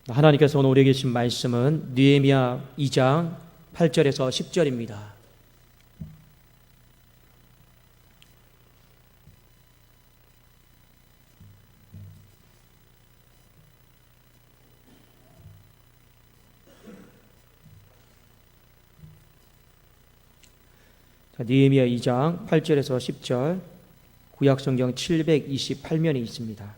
하나님께서 오늘 우리에게 주신 말씀은 느헤미야 2장 8절에서 10절입니다. 느헤미야 2장 8절에서 10절, 구약성경 728면에 있습니다.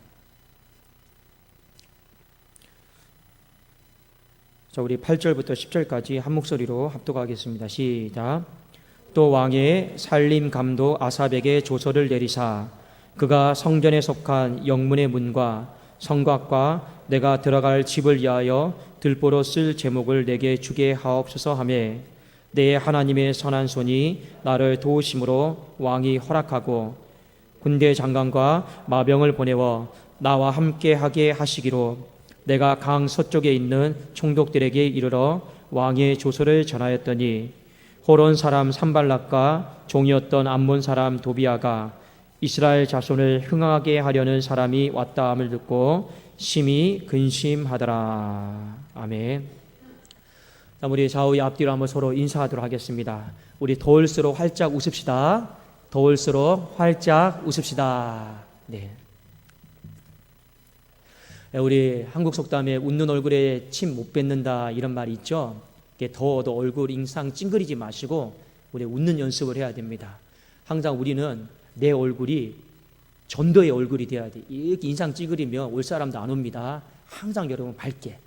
자, 우리 8절부터 10절까지 한 목소리로 합독하겠습니다. 시작. 또 왕의 살림 감독 아삽에게 조서를 내리사 그가 성전에 속한 영문의 문과 성곽과 내가 들어갈 집을 위하여 들보로 쓸 제목을 내게 주게 하옵소서 하매 내 하나님의 선한 손이 나를 도우심으로 왕이 허락하고 군대 장관과 마병을 보내어 나와 함께 하게 하시기로 내가 강 서쪽에 있는 총독들에게 이르러 왕의 조서를 전하였더니 호론 사람 산발락과 종이었던 암몬 사람 도비아가 이스라엘 자손을 흥하게 하려는 사람이 왔다 함을 듣고 심히 근심하더라. 아멘. 우리 좌우의 앞뒤로 한번 서로 인사하도록 하겠습니다. 우리 더울수록 활짝 웃읍시다. 더울수록 활짝 웃읍시다. 네. 우리 한국 속담에 웃는 얼굴에 침 못 뱉는다 이런 말이 있죠. 더워도 얼굴 인상 찡그리지 마시고 우리 웃는 연습을 해야 됩니다. 항상 우리는 내 얼굴이 전도의 얼굴이 돼야 돼. 이렇게 인상 찡그리면 올 사람도 안 옵니다. 항상 여러분 밝게.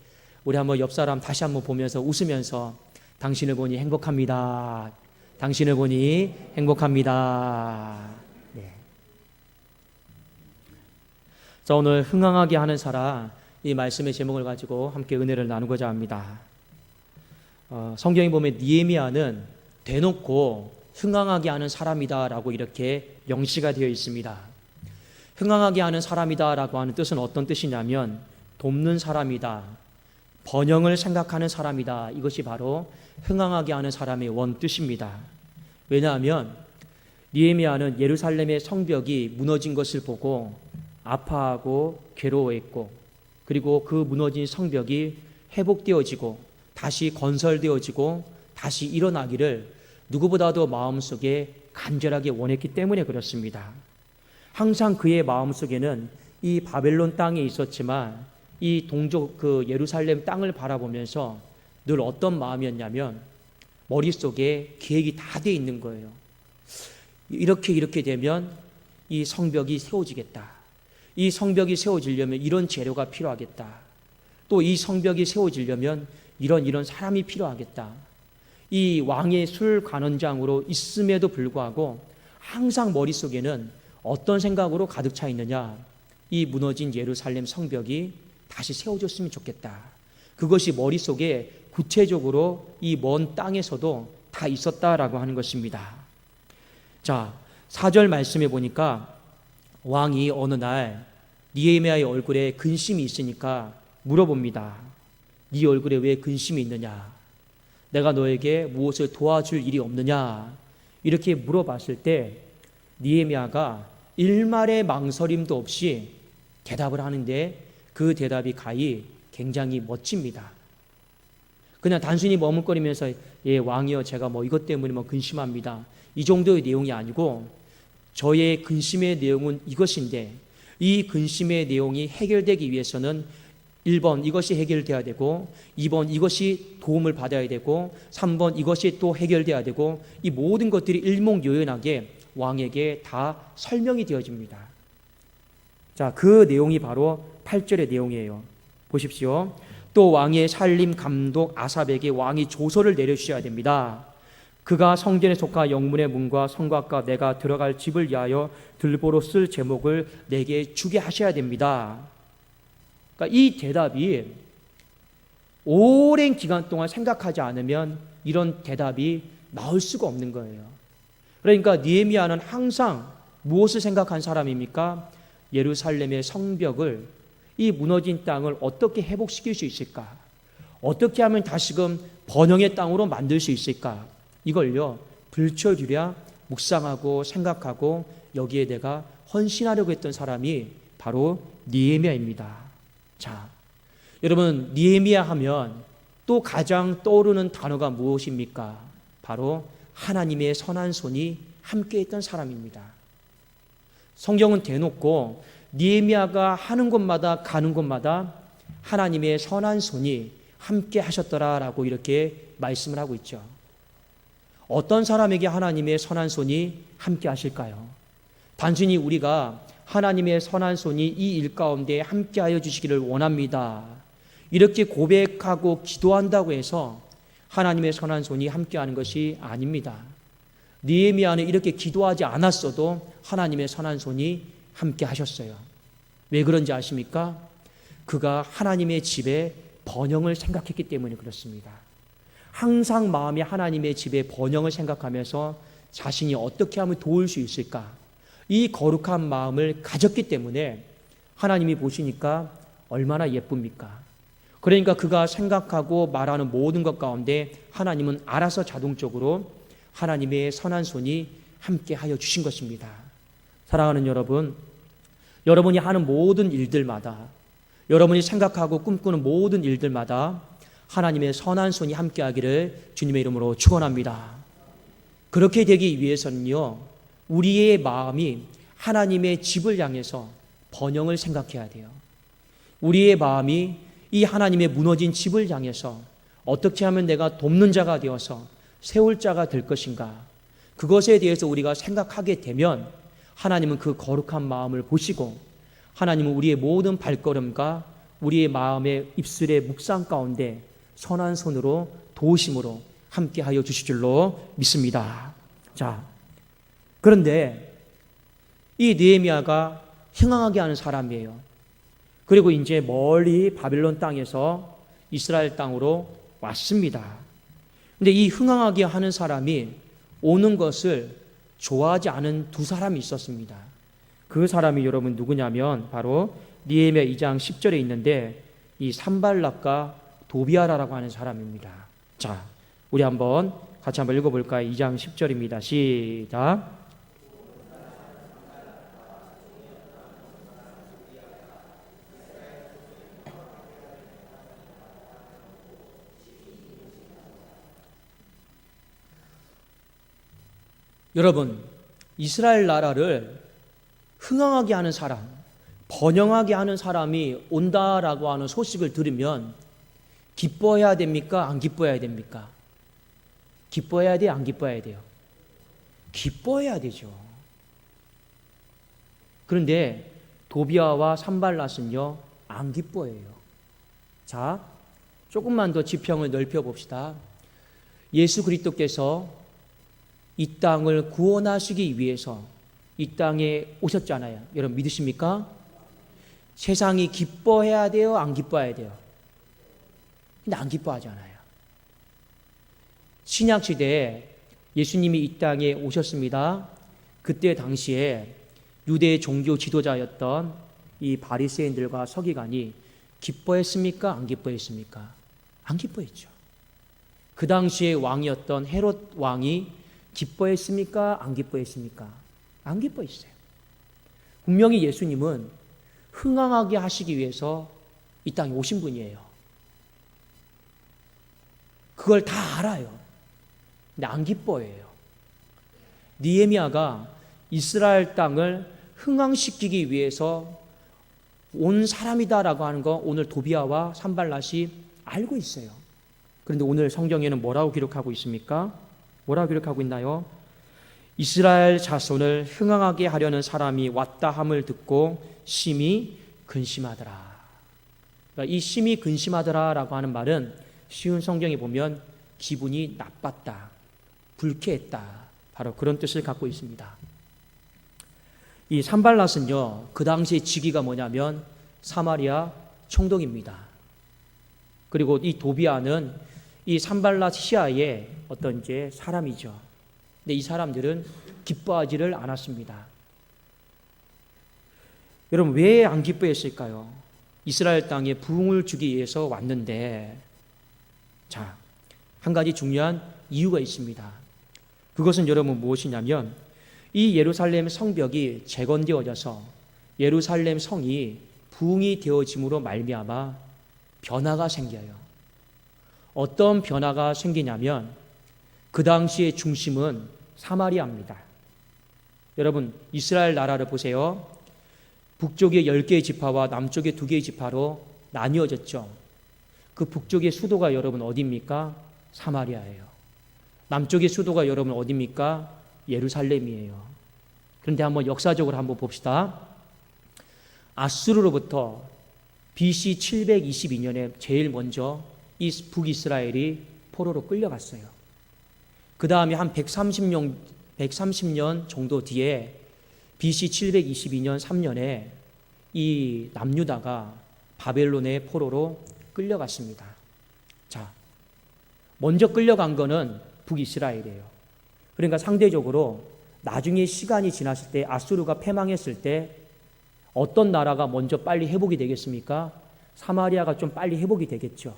우리 한번 옆 사람 다시 한번 보면서 웃으면서 당신을 보니 행복합니다. 당신을 보니 행복합니다. 네. 자, 오늘 흥황하게 하는 사람, 이 말씀의 제목을 가지고 함께 은혜를 나누고자 합니다. 성경에 보면 느헤미야는 대놓고 흥황하게 하는 사람이다라고 이렇게 명시가 되어 있습니다. 흥황하게 하는 사람이다라고 하는 뜻은 어떤 뜻이냐면 돕는 사람이다, 번영을 생각하는 사람이다. 이것이 바로 흥황하게 하는 사람의 원뜻입니다. 왜냐하면 느헤미야는 예루살렘의 성벽이 무너진 것을 보고 아파하고 괴로워했고, 그리고 그 무너진 성벽이 회복되어지고 다시 건설되어지고 다시 일어나기를 누구보다도 마음속에 간절하게 원했기 때문에 그렇습니다. 항상 그의 마음속에는 이 바벨론 땅에 있었지만 이 동족 그 예루살렘 땅을 바라보면서 늘 어떤 마음이었냐면 머릿속에 계획이 다 돼 있는 거예요. 이렇게 되면 이 성벽이 세워지겠다. 이 성벽이 세워지려면 이런 재료가 필요하겠다. 또 이 성벽이 세워지려면 이런 사람이 필요하겠다. 이 왕의 술 관원장으로 있음에도 불구하고 항상 머릿속에는 어떤 생각으로 가득 차 있느냐. 이 무너진 예루살렘 성벽이 다시 세워졌으면 좋겠다. 그것이 머릿속에 구체적으로 이 먼 땅에서도 다 있었다라고 하는 것입니다. 자, 4절 말씀해 보니까 왕이 어느 날 느헤미야의 얼굴에 근심이 있으니까 물어봅니다. 네 얼굴에 왜 근심이 있느냐? 내가 너에게 무엇을 도와줄 일이 없느냐? 이렇게 물어봤을 때 느헤미야가 일말의 망설임도 없이 대답을 하는데 그 대답이 가히 굉장히 멋집니다. 그냥 단순히 머뭇거리면서 예, 왕이여 제가 이것 때문에 근심합니다. 이 정도의 내용이 아니고 저의 근심의 내용은 이것인데 이 근심의 내용이 해결되기 위해서는 1번 이것이 해결돼야 되고 2번 이것이 도움을 받아야 되고 3번 이것이 또 해결돼야 되고 이 모든 것들이 일목요연하게 왕에게 다 설명이 되어집니다. 자, 그 내용이 바로 8절의 내용이에요. 보십시오. 또 왕의 살림 감독 아삽에게 왕이 조서를 내려주셔야 됩니다. 그가 성전에 속한 영문의 문과 성곽과 내가 들어갈 집을 위하여 들보로 쓸 제목을 내게 주게 하셔야 됩니다. 그러니까 이 대답이 오랜 기간 동안 생각하지 않으면 이런 대답이 나올 수가 없는 거예요. 그러니까 느헤미야는 항상 무엇을 생각한 사람입니까? 예루살렘의 성벽을, 이 무너진 땅을 어떻게 회복시킬 수 있을까? 어떻게 하면 다시금 번영의 땅으로 만들 수 있을까? 이걸요 불철주야 묵상하고 생각하고 여기에 내가 헌신하려고 했던 사람이 바로 바로 느헤미야입니다. 자, 여러분 느헤미야 하면 또 가장 떠오르는 단어가 무엇입니까? 바로 하나님의 선한 손이 함께했던 사람입니다. 성경은 대놓고 느헤미야가 하는 곳마다 가는 곳마다 하나님의 선한 손이 함께 하셨더라라고 이렇게 말씀을 하고 있죠. 어떤 사람에게 하나님의 선한 손이 함께 하실까요? 단순히 우리가 하나님의 선한 손이 이 일 가운데 함께하여 주시기를 원합니다, 이렇게 고백하고 기도한다고 해서 하나님의 선한 손이 함께하는 것이 아닙니다. 느헤미야는 이렇게 기도하지 않았어도 하나님의 선한 손이 함께하셨어요. 왜 그런지 아십니까? 그가 하나님의 집에 번영을 생각했기 때문에 그렇습니다. 항상 마음이 하나님의 집의 번영을 생각하면서 자신이 어떻게 하면 도울 수 있을까, 이 거룩한 마음을 가졌기 때문에 하나님이 보시니까 얼마나 예쁩니까? 그러니까 그가 생각하고 말하는 모든 것 가운데 하나님은 알아서 자동적으로 하나님의 선한 손이 함께 하여 주신 것입니다. 사랑하는 여러분, 여러분이 하는 모든 일들마다, 여러분이 생각하고 꿈꾸는 모든 일들마다 하나님의 선한 손이 함께하기를 주님의 이름으로 축원합니다. 그렇게 되기 위해서는요, 우리의 마음이 하나님의 집을 향해서 번영을 생각해야 돼요. 우리의 마음이 이 하나님의 무너진 집을 향해서 어떻게 하면 내가 돕는 자가 되어서 세울 자가 될 것인가, 그것에 대해서 우리가 생각하게 되면 하나님은 그 거룩한 마음을 보시고 하나님은 우리의 모든 발걸음과 우리의 마음의 입술의 묵상 가운데 선한 손으로 도우심으로 함께하여 주실 줄로 믿습니다. 자, 그런데 이 느헤미야가 흥황하게 하는 사람이에요. 그리고 이제 멀리 바빌론 땅에서 이스라엘 땅으로 왔습니다. 근데 이 흥황하게 하는 사람이 오는 것을 좋아하지 않은 두 사람이 있었습니다. 그 사람이 여러분 누구냐면 바로 느헤미야 2장 10절에 있는데 이 산발락과 도비아라라고 하는 사람입니다. 자, 우리 같이 한번 읽어볼까요? 2장 10절입니다. 시작. 여러분, 이스라엘 나라를 흥황하게 하는 사람, 번영하게 하는 사람이 온다라고 하는 소식을 들으면 기뻐해야 됩니까? 안 기뻐해야 됩니까? 기뻐해야 돼요? 안 기뻐해야 돼요? 기뻐해야 되죠. 그런데 도비아와 산발랏은요, 안 기뻐해요. 자, 조금만 더 지평을 넓혀 봅시다. 예수 그리스도께서 이 땅을 구원하시기 위해서 이 땅에 오셨잖아요. 여러분 믿으십니까? 세상이 기뻐해야 돼요? 안 기뻐해야 돼요? 근데 안 기뻐하잖아요. 신약시대에 예수님이 이 땅에 오셨습니다. 그때 당시에 유대 종교 지도자였던 이 바리새인들과 서기관이 기뻐했습니까? 안 기뻐했습니까? 안 기뻐했죠. 그 당시에 왕이었던 헤롯 왕이 기뻐했습니까? 안 기뻐했습니까? 안 기뻐했어요. 분명히 예수님은 흥황하게 하시기 위해서 이 땅에 오신 분이에요. 그걸 다 알아요. 근데 안 기뻐해요. 느헤미야가 이스라엘 땅을 흥황시키기 위해서 온 사람이다라고 하는 거 오늘 도비아와 산발랏이 알고 있어요. 그런데 오늘 성경에는 뭐라고 기록하고 있습니까? 뭐라고 기록하고 있나요? 이스라엘 자손을 흥황하게 하려는 사람이 왔다 함을 듣고 심히 근심하더라. 그러니까 이 심히 근심하더라라고 하는 말은 쉬운 성경에 보면 기분이 나빴다, 불쾌했다, 바로 그런 뜻을 갖고 있습니다. 이 산발랏은요, 그 당시의 직위가 뭐냐면 사마리아 총독입니다. 그리고 이 도비아는 이 산발랏 시아의 어떤 이제 사람이죠. 근데 이 사람들은 기뻐하지를 않았습니다. 여러분 왜 안 기뻐했을까요? 이스라엘 땅에 부흥을 주기 위해서 왔는데, 자, 한 가지 중요한 이유가 있습니다. 그것은 여러분 무엇이냐면 이 예루살렘 성벽이 재건되어져서 예루살렘 성이 부흥이 되어짐으로 말미암아 변화가 생겨요. 어떤 변화가 생기냐면 그 당시의 중심은 사마리아입니다. 여러분, 이스라엘 나라를 보세요. 북쪽의 10개의 지파와 남쪽의 2개의 지파로 나뉘어졌죠. 그 북쪽의 수도가 여러분 어디입니까? 사마리아예요. 남쪽의 수도가 여러분 어디입니까? 예루살렘이에요. 그런데 한번 역사적으로 한번 봅시다. 아수르로부터 BC 722년에 제일 먼저 이 북이스라엘이 포로로 끌려갔어요. 그 다음에 한 130년 정도 뒤에 BC 722년 3년에 이 남유다가 바벨론의 포로로 끌려갔습니다. 자, 먼저 끌려간 거는 북이스라엘이에요. 그러니까 상대적으로 나중에 시간이 지났을 때 아수르가 패망했을 때 어떤 나라가 먼저 빨리 회복이 되겠습니까? 사마리아가 좀 빨리 회복이 되겠죠.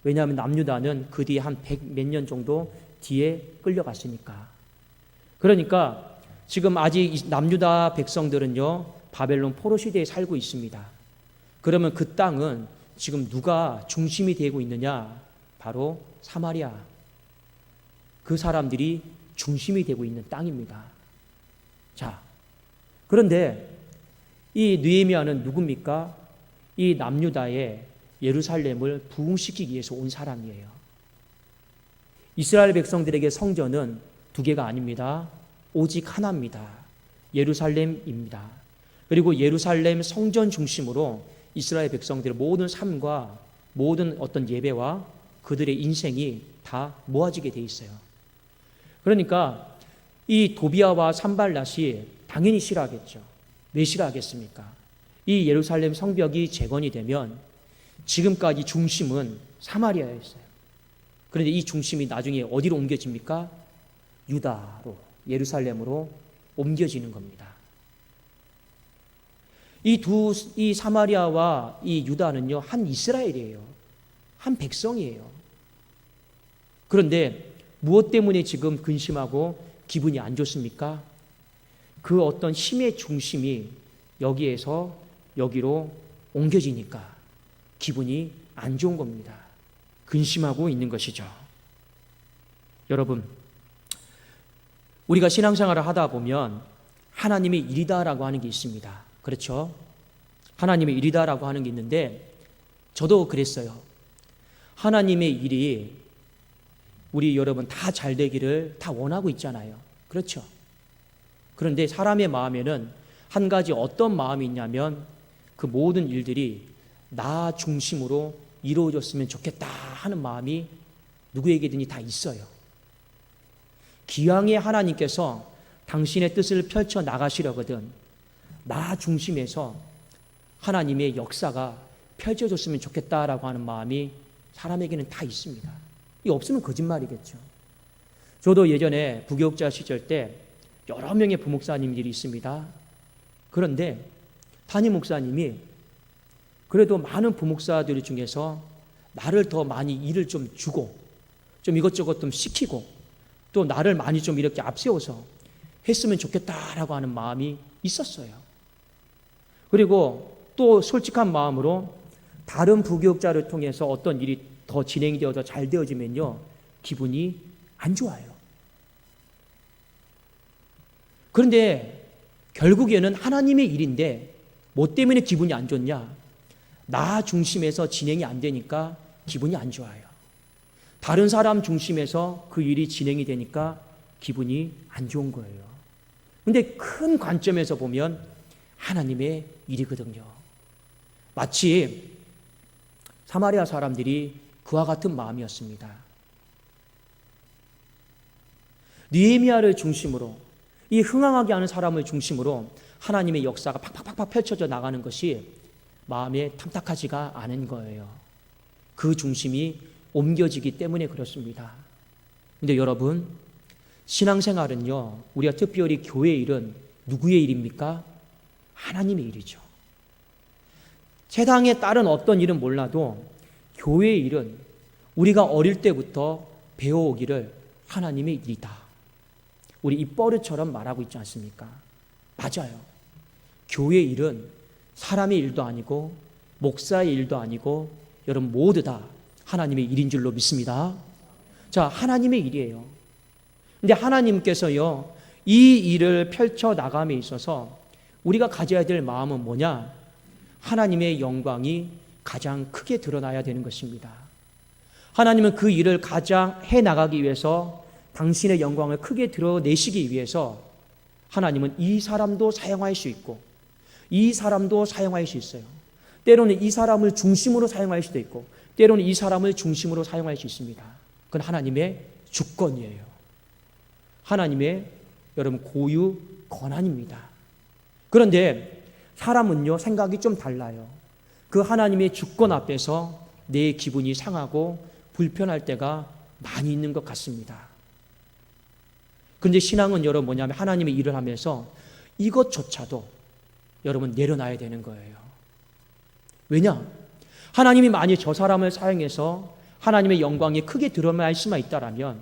왜냐하면 남유다는 그 뒤에 한 100 몇 년 정도 뒤에 끌려갔으니까. 그러니까 지금 아직 남유다 백성들은요, 바벨론 포로 시대에 살고 있습니다. 그러면 그 땅은 지금 누가 중심이 되고 있느냐? 바로 사마리아. 그 사람들이 중심이 되고 있는 땅입니다. 자, 그런데 이 느헤미야는 누굽니까? 이 남유다의 예루살렘을 부흥시키기 위해서 온 사람이에요. 이스라엘 백성들에게 성전은 2개가 아닙니다. 오직 하나입니다. 예루살렘입니다. 그리고 예루살렘 성전 중심으로 이스라엘 백성들의 모든 삶과 모든 어떤 예배와 그들의 인생이 다 모아지게 돼 있어요. 그러니까 이 도비아와 산발랏이 당연히 싫어하겠죠. 왜 싫어하겠습니까? 이 예루살렘 성벽이 재건이 되면 지금까지 중심은 사마리아였어요. 그런데 이 중심이 나중에 어디로 옮겨집니까? 유다로, 예루살렘으로 옮겨지는 겁니다. 이 사마리아와 이 유다는요, 한 이스라엘이에요. 한 백성이에요. 그런데 무엇 때문에 지금 근심하고 기분이 안 좋습니까? 그 어떤 힘의 중심이 여기에서 여기로 옮겨지니까 기분이 안 좋은 겁니다. 근심하고 있는 것이죠. 여러분, 우리가 신앙생활을 하다 보면 하나님의 일이다라고 하는 게 있습니다. 그렇죠? 하나님의 일이다라고 하는 게 있는데 저도 그랬어요. 하나님의 일이 우리 여러분 다 잘 되기를 다 원하고 있잖아요. 그렇죠? 그런데 사람의 마음에는 한 가지 어떤 마음이 있냐면 그 모든 일들이 나 중심으로 이루어졌으면 좋겠다 하는 마음이 누구에게든지 다 있어요. 기왕에 하나님께서 당신의 뜻을 펼쳐 나가시려거든 나 중심에서 하나님의 역사가 펼쳐졌으면 좋겠다라고 하는 마음이 사람에게는 다 있습니다. 이 없으면 거짓말이겠죠. 저도 예전에 부교육자 시절 때 여러 명의 부목사님들이 있습니다. 그런데 담임 목사님이 그래도 많은 부목사들 중에서 나를 더 많이 일을 좀 주고 좀 이것저것 좀 시키고 또 나를 많이 좀 이렇게 앞세워서 했으면 좋겠다라고 하는 마음이 있었어요. 그리고 또 솔직한 마음으로 다른 부교육자를 통해서 어떤 일이 더 진행이 되어서 잘 되어지면요, 기분이 안 좋아요. 그런데 결국에는 하나님의 일인데 뭐 때문에 기분이 안 좋냐? 나 중심에서 진행이 안 되니까 기분이 안 좋아요. 다른 사람 중심에서 그 일이 진행이 되니까 기분이 안 좋은 거예요. 근데 큰 관점에서 보면 하나님의 일이거든요. 마치 사마리아 사람들이 그와 같은 마음이었습니다. 느헤미야를 중심으로 이 흥황하게 하는 사람을 중심으로 하나님의 역사가 팍팍팍 펼쳐져 나가는 것이 마음에 탐탁하지가 않은 거예요. 그 중심이 옮겨지기 때문에 그렇습니다. 그런데 여러분, 신앙생활은요, 우리가 특별히 교회의 일은 누구의 일입니까? 하나님의 일이죠. 세상에 다른 어떤 일은 몰라도 교회의 일은 우리가 어릴 때부터 배워오기를 하나님의 일이다. 우리 입버릇처럼 말하고 있지 않습니까? 맞아요. 교회 일은 사람의 일도 아니고 목사의 일도 아니고 여러분 모두 다 하나님의 일인 줄로 믿습니다. 자, 하나님의 일이에요. 근데 하나님께서요, 이 일을 펼쳐 나감에 있어서 우리가 가져야 될 마음은 뭐냐? 하나님의 영광이 가장 크게 드러나야 되는 것입니다. 하나님은 그 일을 가장 해 나가기 위해서 당신의 영광을 크게 드러내시기 위해서 하나님은 이 사람도 사용할 수 있고 이 사람도 사용할 수 있어요. 때로는 이 사람을 중심으로 사용할 수도 있고 때로는 이 사람을 중심으로 사용할 수 있습니다. 그건 하나님의 주권이에요. 하나님의 여러분 고유 권한입니다. 그런데 사람은요, 생각이 좀 달라요. 그 하나님의 주권 앞에서 내 기분이 상하고 불편할 때가 많이 있는 것 같습니다. 그런데 신앙은 여러분 뭐냐면 하나님의 일을 하면서 이것조차도 여러분 내려놔야 되는 거예요. 왜냐? 하나님이 만약 저 사람을 사용해서 하나님의 영광이 크게 드러날 수만 있다라면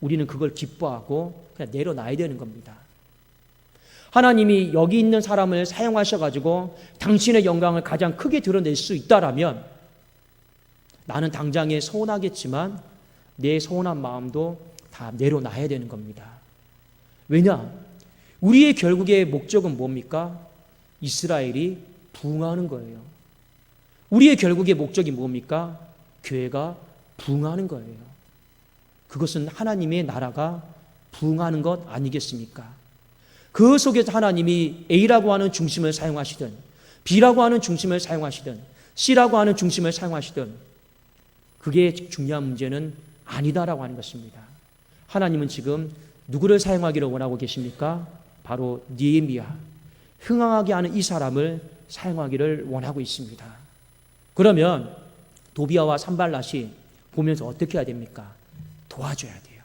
우리는 그걸 기뻐하고 그냥 내려놔야 되는 겁니다. 하나님이 여기 있는 사람을 사용하셔가지고 당신의 영광을 가장 크게 드러낼 수 있다라면 나는 당장에 서운하겠지만 내 서운한 마음도 다 내려놔야 되는 겁니다. 왜냐? 우리의 결국의 목적은 뭡니까? 이스라엘이 부흥하는 거예요. 우리의 결국의 목적이 뭡니까? 교회가 부흥하는 거예요. 그것은 하나님의 나라가 부흥하는 것 아니겠습니까? 그 속에서 하나님이 A라고 하는 중심을 사용하시든 B라고 하는 중심을 사용하시든 C라고 하는 중심을 사용하시든 그게 중요한 문제는 아니다라고 하는 것입니다. 하나님은 지금 누구를 사용하기를 원하고 계십니까? 바로 느헤미야, 흥황하게 하는 이 사람을 사용하기를 원하고 있습니다. 그러면 도비아와 산발랏이 보면서 어떻게 해야 됩니까? 도와줘야 돼요.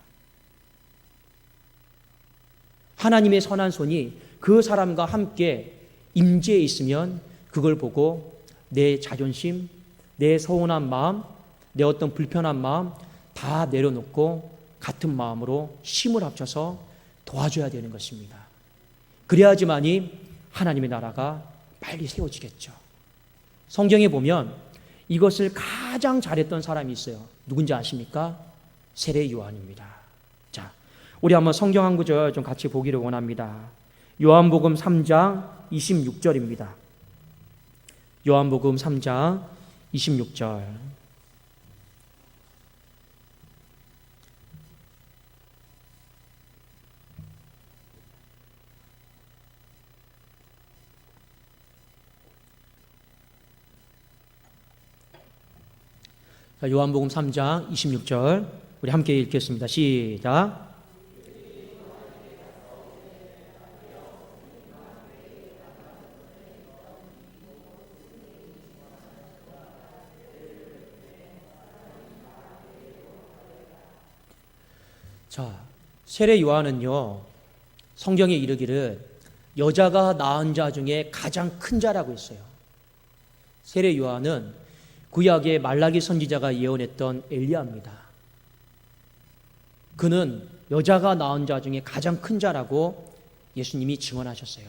하나님의 선한 손이 그 사람과 함께 임재해 있으면 그걸 보고 내 자존심, 내 서운한 마음, 내 어떤 불편한 마음 다 내려놓고 같은 마음으로 힘을 합쳐서 도와줘야 되는 것입니다. 그래야지만이 하나님의 나라가 빨리 세워지겠죠. 성경에 보면 이것을 가장 잘했던 사람이 있어요. 누군지 아십니까? 세례 요한입니다. 자, 우리 한번 성경 한 구절 좀 같이 보기를 원합니다. 요한복음 3장 26절입니다. 요한복음 3장 26절. 자, 요한복음 3장 26절 우리 함께 읽겠습니다. 시작. 자, 세례 요한은요, 성경에 이르기를 여자가 낳은 자 중에 가장 큰 자라고 했어요. 세례 요한은 구약의 말라기 선지자가 예언했던 엘리야입니다. 그는 여자가 낳은 자 중에 가장 큰 자라고 예수님이 증언하셨어요.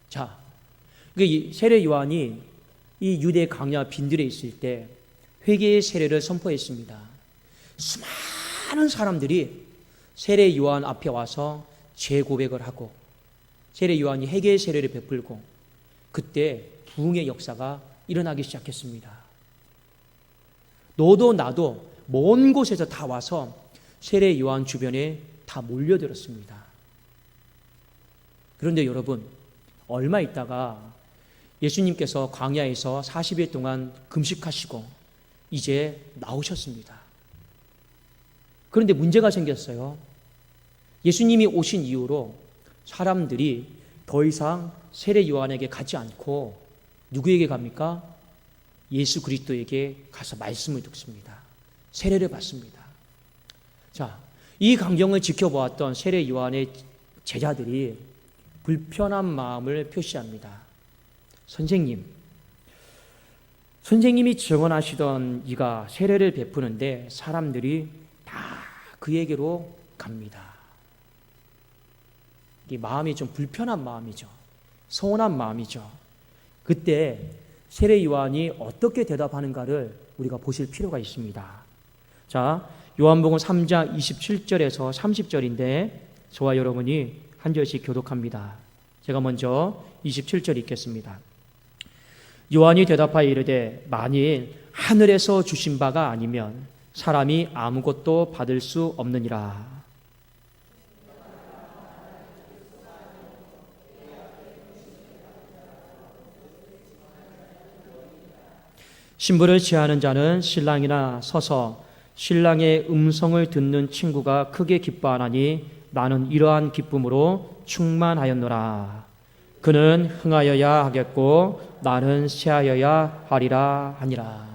자, 세례 요한이 이 유대 광야 빈들에 있을 때 회개의 세례를 선포했습니다. 수많은 사람들이 세례 요한 앞에 와서 죄 고백을 하고 세례 요한이 회개의 세례를 베풀고 그때 부흥의 역사가 일어나기 시작했습니다. 너도 나도 먼 곳에서 다 와서 세례 요한 주변에 다 몰려들었습니다. 그런데 여러분, 얼마 있다가 예수님께서 광야에서 40일 동안 금식하시고 이제 나오셨습니다. 그런데 문제가 생겼어요. 예수님이 오신 이후로 사람들이 더 이상 세례 요한에게 가지 않고 누구에게 갑니까? 예수 그리스도에게 가서 말씀을 듣습니다. 세례를 받습니다. 자, 이 광경을 지켜보았던 세례 요한의 제자들이 불편한 마음을 표시합니다. 선생님이 증언하시던 이가 세례를 베푸는데 사람들이 다 그에게로 갑니다. 이 마음이 좀 불편한 마음이죠. 서운한 마음이죠. 그때 세례 요한이 어떻게 대답하는가를 우리가 보실 필요가 있습니다. 자, 요한복음 3장 27절에서 30절인데 저와 여러분이 한 절씩 교독합니다. 제가 먼저 27절 읽겠습니다. 요한이 대답하여 이르되 만일 하늘에서 주신 바가 아니면 사람이 아무것도 받을 수 없느니라. 신부를 취하는 자는 신랑이나 서서 신랑의 음성을 듣는 친구가 크게 기뻐하나니 나는 이러한 기쁨으로 충만하였노라. 그는 흥하여야 하겠고 나는 쇠하여야 하리라 하니라.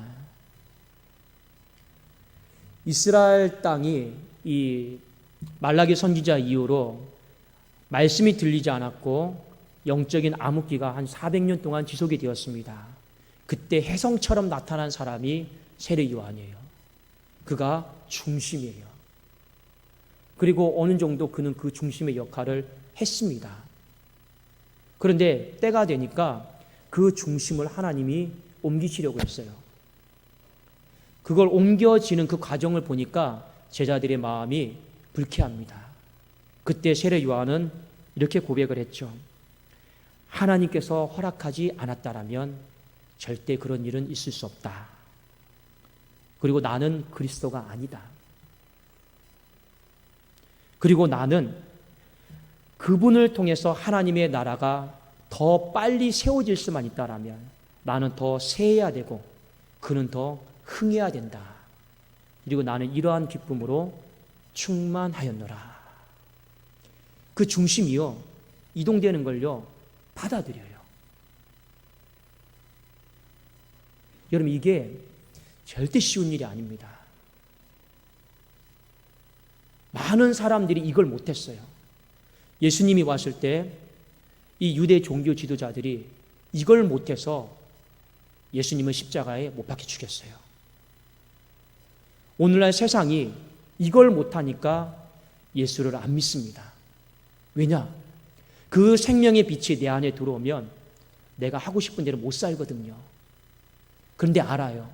이스라엘 땅이 이 말라기 선지자 이후로 말씀이 들리지 않았고 영적인 암흑기가 한 400년 동안 지속이 되었습니다. 그때 혜성처럼 나타난 사람이 세례 요한이에요. 그가 중심이에요. 그리고 어느 정도 그는 그 중심의 역할을 했습니다. 그런데 때가 되니까 그 중심을 하나님이 옮기시려고 했어요. 그걸 옮겨지는 그 과정을 보니까 제자들의 마음이 불쾌합니다. 그때 세례 요한은 이렇게 고백을 했죠. 하나님께서 허락하지 않았다라면 절대 그런 일은 있을 수 없다. 그리고 나는 그리스도가 아니다. 그리고 나는 그분을 통해서 하나님의 나라가 더 빨리 세워질 수만 있다라면 나는 더 세해야 되고 그는 더 흥해야 된다. 그리고 나는 이러한 기쁨으로 충만하였노라. 그 중심이요, 이동되는 걸요 받아들여요. 여러분, 이게 절대 쉬운 일이 아닙니다. 많은 사람들이 이걸 못했어요. 예수님이 왔을 때 이 유대 종교 지도자들이 이걸 못해서 예수님을 십자가에 못 박혀 죽였어요. 오늘날 세상이 이걸 못하니까 예수를 안 믿습니다. 왜냐? 그 생명의 빛이 내 안에 들어오면 내가 하고 싶은 대로 못 살거든요. 그런데 알아요.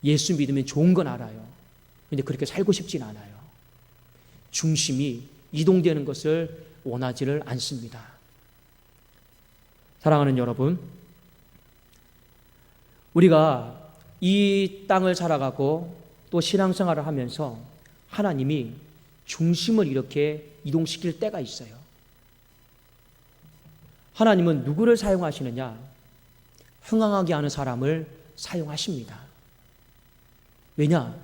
예수 믿으면 좋은 건 알아요. 그런데 그렇게 살고 싶진 않아요. 중심이 이동되는 것을 원하지를 않습니다. 사랑하는 여러분, 우리가 이 땅을 살아가고 또 신앙생활을 하면서 하나님이 중심을 이렇게 이동시킬 때가 있어요. 하나님은 누구를 사용하시느냐? 흥황하게 하는 사람을 사용하십니다. 왜냐?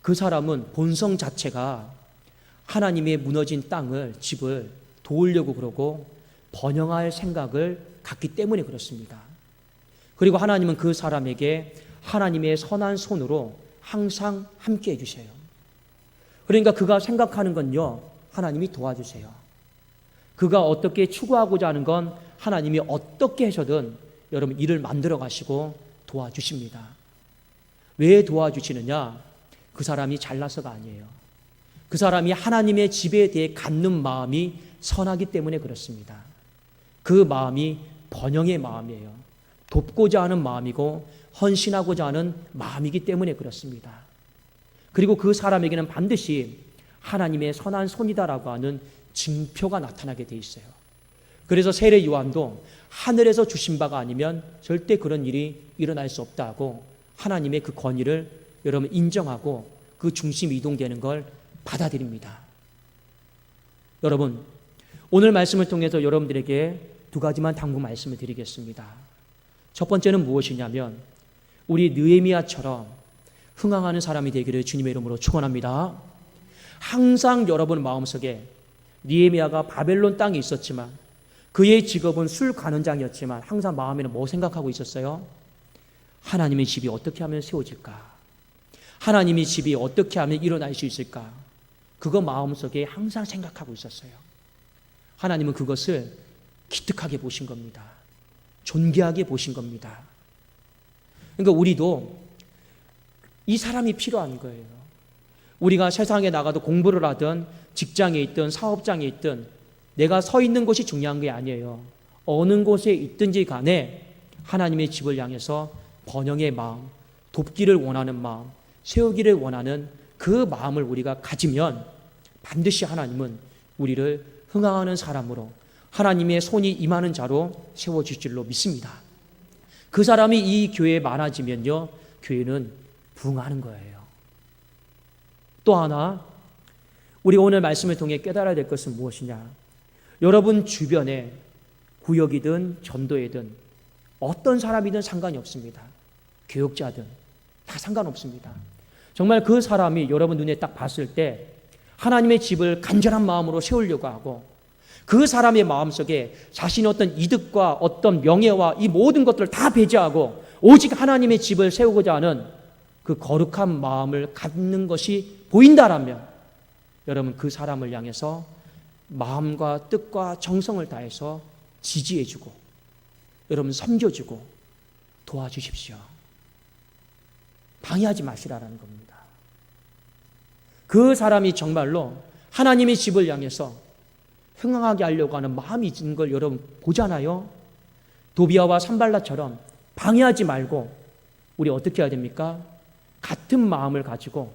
그 사람은 본성 자체가 하나님의 무너진 땅을, 집을 도우려고 그러고 번영할 생각을 갖기 때문에 그렇습니다. 그리고 하나님은 그 사람에게 하나님의 선한 손으로 항상 함께 해주세요. 그러니까 그가 생각하는 건요, 하나님이 도와주세요. 그가 어떻게 추구하고자 하는 건 하나님이 어떻게 해서든 여러분 일을 만들어 가시고 도와주십니다. 왜 도와주시느냐? 그 사람이 잘나서가 아니에요. 그 사람이 하나님의 집에 대해 갖는 마음이 선하기 때문에 그렇습니다. 그 마음이 번영의 마음이에요. 돕고자 하는 마음이고 헌신하고자 하는 마음이기 때문에 그렇습니다. 그리고 그 사람에게는 반드시 하나님의 선한 손이다라고 하는 징표가 나타나게 돼 있어요. 그래서 세례 요한도 하늘에서 주신 바가 아니면 절대 그런 일이 일어날 수 없다고 하나님의 그 권위를 여러분 인정하고 그 중심이 이동되는 걸 받아들입니다. 여러분, 오늘 말씀을 통해서 여러분들에게 두 가지만 당부 말씀을 드리겠습니다. 첫 번째는 무엇이냐면 우리 느헤미야처럼 흥황하는 사람이 되기를 주님의 이름으로 축원합니다. 항상 여러분 마음속에 느헤미야가 바벨론 땅에 있었지만 그의 직업은 술 관원장이었지만 항상 마음에는 뭐 생각하고 있었어요? 하나님의 집이 어떻게 하면 세워질까? 하나님의 집이 어떻게 하면 일어날 수 있을까? 그거 마음속에 항상 생각하고 있었어요. 하나님은 그것을 기특하게 보신 겁니다. 존귀하게 보신 겁니다. 그러니까 우리도 이 사람이 필요한 거예요. 우리가 세상에 나가도 공부를 하든 직장에 있든 사업장에 있든 내가 서 있는 곳이 중요한 게 아니에요. 어느 곳에 있든지 간에 하나님의 집을 향해서 번영의 마음, 돕기를 원하는 마음, 세우기를 원하는 그 마음을 우리가 가지면 반드시 하나님은 우리를 흥황하는 사람으로, 하나님의 손이 임하는 자로 세워질 줄로 믿습니다. 그 사람이 이 교회에 많아지면요, 교회는 부흥하는 거예요. 또 하나, 우리 오늘 말씀을 통해 깨달아야 될 것은 무엇이냐? 여러분 주변에 구역이든 전도회든 어떤 사람이든 상관이 없습니다. 교역자든 다 상관없습니다. 정말 그 사람이 여러분 눈에 딱 봤을 때 하나님의 집을 간절한 마음으로 세우려고 하고, 그 사람의 마음속에 자신의 어떤 이득과 어떤 명예와 이 모든 것들을 다 배제하고 오직 하나님의 집을 세우고자 하는 그 거룩한 마음을 갖는 것이 보인다라면, 여러분 그 사람을 향해서 마음과 뜻과 정성을 다해서 지지해주고, 여러분 섬겨주고 도와주십시오. 방해하지 마시라는 겁니다. 그 사람이 정말로 하나님의 집을 향해서 흥황하게 하려고 하는 마음이 있는 걸 여러분 보잖아요. 도비아와 산발라처럼 방해하지 말고 우리 어떻게 해야 됩니까? 같은 마음을 가지고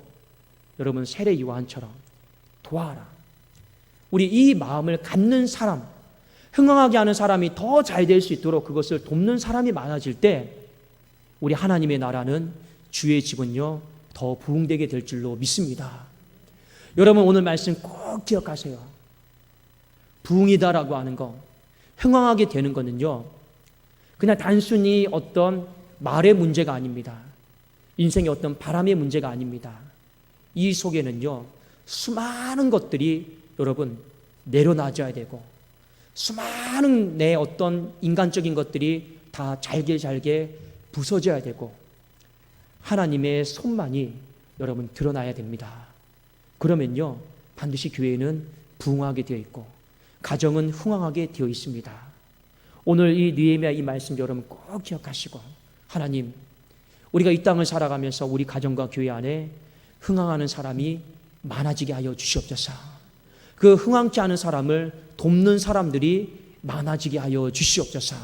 여러분 세례 요한처럼 도와라. 우리 이 마음을 갖는 사람, 흥황하게 하는 사람이 더 잘 될 수 있도록 그것을 돕는 사람이 많아질 때 우리 하나님의 나라는, 주의 집은요 더 부흥되게 될 줄로 믿습니다. 여러분 오늘 말씀 꼭 기억하세요. 부흥이다라고 하는 거, 흥황하게 되는 거는요 그냥 단순히 어떤 말의 문제가 아닙니다. 인생의 어떤 바람의 문제가 아닙니다. 이 속에는요 수많은 것들이 여러분 내려놔줘야 되고, 수많은 내 어떤 인간적인 것들이 다 잘게 부서져야 되고, 하나님의 손만이 여러분 드러나야 됩니다. 그러면요 반드시 교회는 부흥하게 되어 있고 가정은 흥황하게 되어 있습니다. 오늘 이 느헤미야 이 말씀 여러분 꼭 기억하시고, 하나님 우리가 이 땅을 살아가면서 우리 가정과 교회 안에 흥황하는 사람이 많아지게 하여 주시옵소서. 그 흥황치 않은 사람을 돕는 사람들이 많아지게 하여 주시옵소서.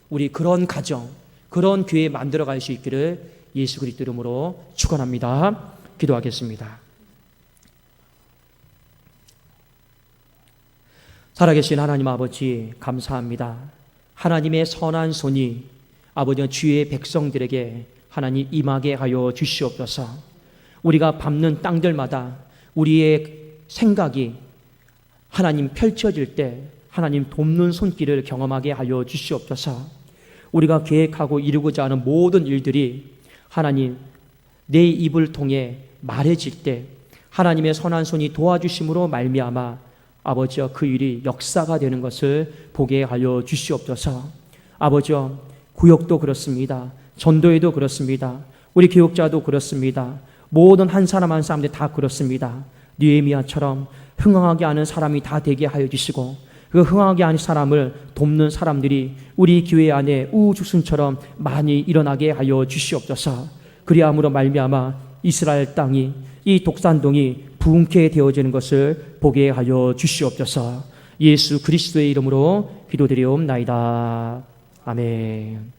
우리 그런 가정, 그런 교회 만들어갈 수 있기를 예수 그리스도 이름으로 축원합니다. 기도하겠습니다. 살아계신 하나님 아버지 감사합니다. 하나님의 선한 손이 아버지 주의 백성들에게 하나님 임하게 하여 주시옵소서. 우리가 밟는 땅들마다 우리의 생각이 하나님 펼쳐질 때 하나님 돕는 손길을 경험하게 하여 주시옵소서. 우리가 계획하고 이루고자 하는 모든 일들이 하나님 내 입을 통해 말해질 때 하나님의 선한 손이 도와주심으로 말미암아 아버지여 그 일이 역사가 되는 것을 보게 하여 주시옵소서. 아버지여 구역도 그렇습니다. 전도회도 그렇습니다. 우리 교육자도 그렇습니다. 모든 한 사람 한 사람들 다 그렇습니다. 느헤미야처럼 흥황하게 하는 사람이 다 되게 하여 주시고, 그 흥황하게 하는 사람을 돕는 사람들이 우리 교회 안에 우주순처럼 많이 일어나게 하여 주시옵소서. 그리함으로 말미암아 이스라엘 땅이, 이 독산동이 부흥케 되어지는 것을 보게 하여 주시옵소서. 예수 그리스도의 이름으로 기도드리옵나이다. 아멘.